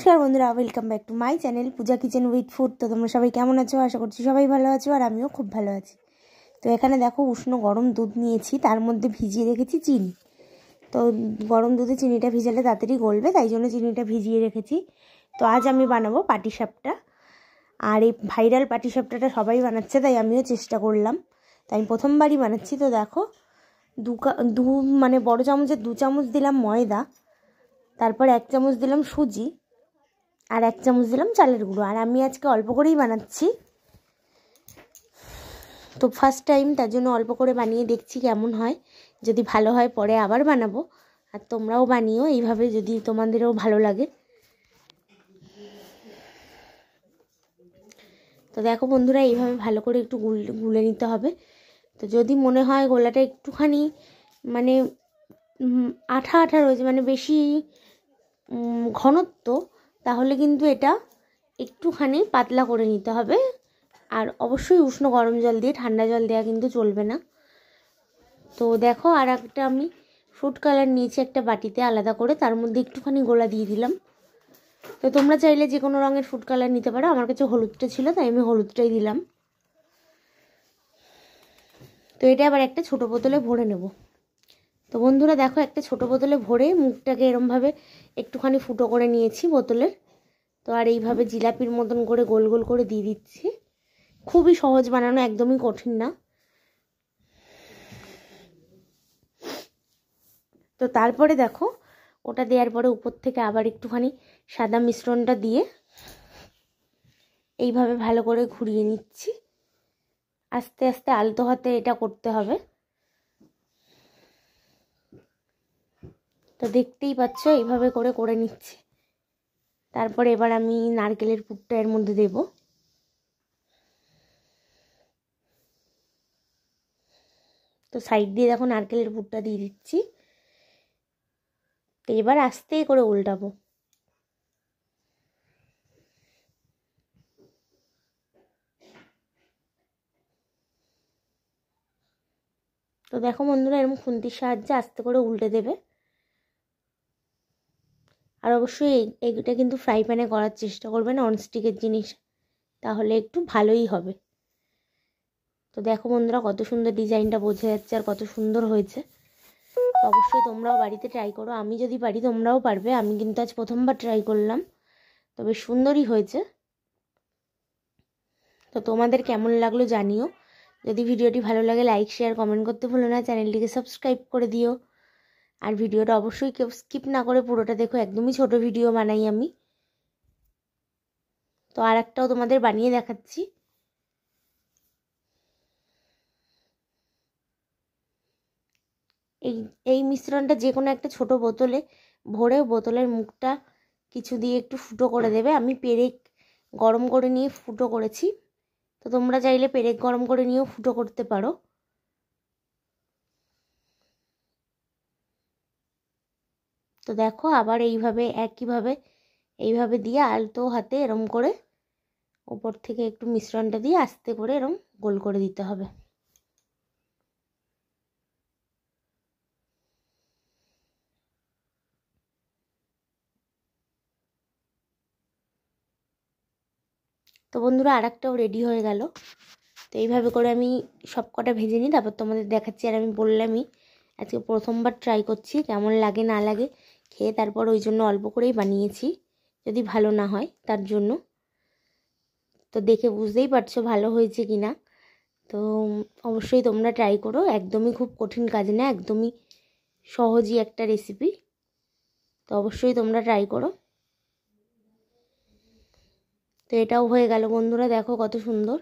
নমস্কার বন্ধুরা, welcome back to my channel Puja kitchen with food. তো তোমরা সবাই কেমন আছো? আশা করছি সবাই ভালো আছো, আর আমিও খুব ভালো আছি। তো এখানে দেখো উষ্ণ গরম দুধ নিয়েছি, তার মধ্যে ভিজিয়ে রেখেছি চিনি। তো গরম দুধে চিনিটা ভিজালে তাড়াতাড়ি গলবে, তাই জন্য চিনিটা ভিজিয়ে রেখেছি। তো আজ আমি বানাবো পাটিসাপটা, আর এই ভাইরাল পাটিসাপটাটা সবাই বানাচ্ছে, তাই আমিও চেষ্টা করলাম। তাই আমি প্রথমবারই বানাচ্ছি। তো দেখো মানে বড় চামচের 2 চামচ দিলাম ময়দা, তারপর 1 চামচ দিলাম সুজি, আর 1 চামচ দিলাম চালের গুঁড়ো। আর আমি আজকে অল্প করেই বানাচ্ছি, তো ফার্স্ট টাইম, তার জন্য অল্প করে বানিয়ে দেখছি কেমন হয়। যদি ভালো হয় পরে আবার বানাবো। আর তোমরাও বানিও এইভাবে, যদি তোমাদেরও ভালো লাগে। তো দেখো বন্ধুরা, এইভাবে ভালো করে একটু গুলে নিতে হবে। তো যদি মনে হয় গোলাটা একটুখানি মানে আঠা আঠা রয়েছে, মানে বেশি ঘনত্ব, তাহলে কিন্তু এটা একটুখানি পাতলা করে নিতে হবে। আর অবশ্যই উষ্ণ গরম জল দিয়ে, ঠান্ডা জল দেওয়া কিন্তু চলবে না। তো দেখো, আর একটা আমি ফুড কালার নিয়েছি একটা বাটিতে আলাদা করে, তার মধ্যে একটুখানি গোলা দিয়ে দিলাম। তো তোমরা চাইলে যে কোনো রঙের ফুড কালার নিতে পারো, আমার কাছে হলুদটা ছিল তাই আমি হলুদটাই দিলাম। তো এটা আবার একটা ছোটো বোতলে ভরে নেব। তো বন্ধুরা দেখো, একটা ছোটো বোতলে ভরে মুখটাকে এরমভাবে একটুখানি ফুটো করে নিয়েছি বোতলের। তো আর এইভাবে জিলাপির মতন করে গোল গোল করে দিয়ে দিচ্ছি। খুবই সহজ বানানো, একদমই কঠিন না। তো তারপরে দেখো, ওটা দেওয়ার পরে উপর থেকে আবার একটুখানি সাদা মিশ্রণটা দিয়ে এইভাবে ভালো করে ঘুরিয়ে নিচ্ছি। আস্তে আস্তে আলতো হাতে এটা করতে হবে। তো দেখতেই পাচ্ছ, এইভাবে করে করে নিচ্ছি। তারপরে এবার আমি নারকেলের পুরটা এর মধ্যে দেব। তো সাইড দিয়ে দেখো নারকেলের পুরটা দিয়ে দিচ্ছি। তো এবার আস্তে করে উল্টাবো। তো দেখো বন্ধুরা, এরকম খুন্তির সাহায্যে আস্তে করে উল্টে দেবে। আর অবশ্যই এইটা কিন্তু ফ্রাই প্যানে করার চেষ্টা করবে, ননস্টিকের জিনিস, তাহলে একটু ভালোই হবে। তো দেখো বন্ধুরা, কত সুন্দর ডিজাইনটা বোঝা যাচ্ছে আর কত সুন্দর হয়েছে। তো অবশ্যই তোমরাও বাড়িতে ট্রাই করো। আমি যদি পারি তোমরাও পারবে। আমি কিন্তু আজ প্রথমবার ট্রাই করলাম, তবে সুন্দরই হয়েছে। তো তোমাদের কেমন লাগলো জানিও। যদি ভিডিওটি ভালো লাগে লাইক শেয়ার কমেন্ট করতে ভুলো না। চ্যানেলটিকে সাবস্ক্রাইব করে দিও। আর ভিডিওটা অবশ্যই কেউ স্কিপ না করে পুরোটা দেখো, একদমই ছোট ভিডিও বানাই আমি। তো আর একটাও তোমাদের বানিয়ে দেখাচ্ছি। এই মিশ্রণটা যে কোনো একটা ছোট বোতলে ভরে বোতলের মুখটা কিছু দিয়ে একটু ফুটো করে দেবে। আমি পেরেক গরম করে নিয়ে ফুটো করেছি। তো তোমরা চাইলে পেরেক গরম করে নিয়েও ফুটো করতে পারো। তো দেখো, আবার এইভাবে একইভাবে এইভাবে দিয়ে আলতো হাতে এরম করে ওপর থেকে একটু মিশ্রণটা দিয়ে আস্তে করে এরম গোল করে দিতে হবে। তো বন্ধুরা, আর একটাও রেডি হয়ে গেল। তো এইভাবে করে আমি সব কটা ভেজে নিই, তারপর তোমাদের দেখাচ্ছি। আর আমি বললামই আজকে প্রথমবার ট্রাই করছি, কেমন লাগে না লাগে খেয়ে, তারপর ওই জন্য অল্প করেই বানিয়েছি, যদি ভালো না হয় তার জন্য। তো দেখে বুঝতেই পারছো ভালো হয়েছে কি না। তো অবশ্যই তোমরা ট্রাই করো, একদমই খুব কঠিন কাজ না, একদমই সহজই একটা রেসিপি। তো অবশ্যই তোমরা ট্রাই করো। তো এটাও হয়ে গেল বন্ধুরা, দেখো কত সুন্দর।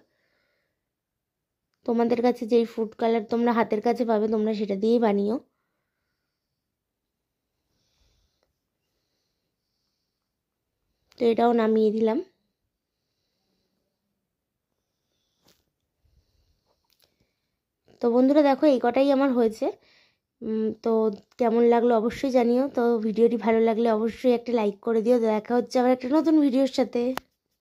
তোমাদের কাছে যেই ফুড কালার তোমরা হাতের কাছে পাবে, তোমরা সেটা দিয়েই বানিও। তো এটাও নামিয়ে দিলাম। তো বন্ধুরা দেখো, এই কটাই আমার হয়েছে। তো কেমন লাগলো অবশ্যই জানিও। তো ভিডিওটি ভালো লাগলে অবশ্যই একটা লাইক করে দিও। দেখা হচ্ছে আবার একটা নতুন ভিডিওর সাথে।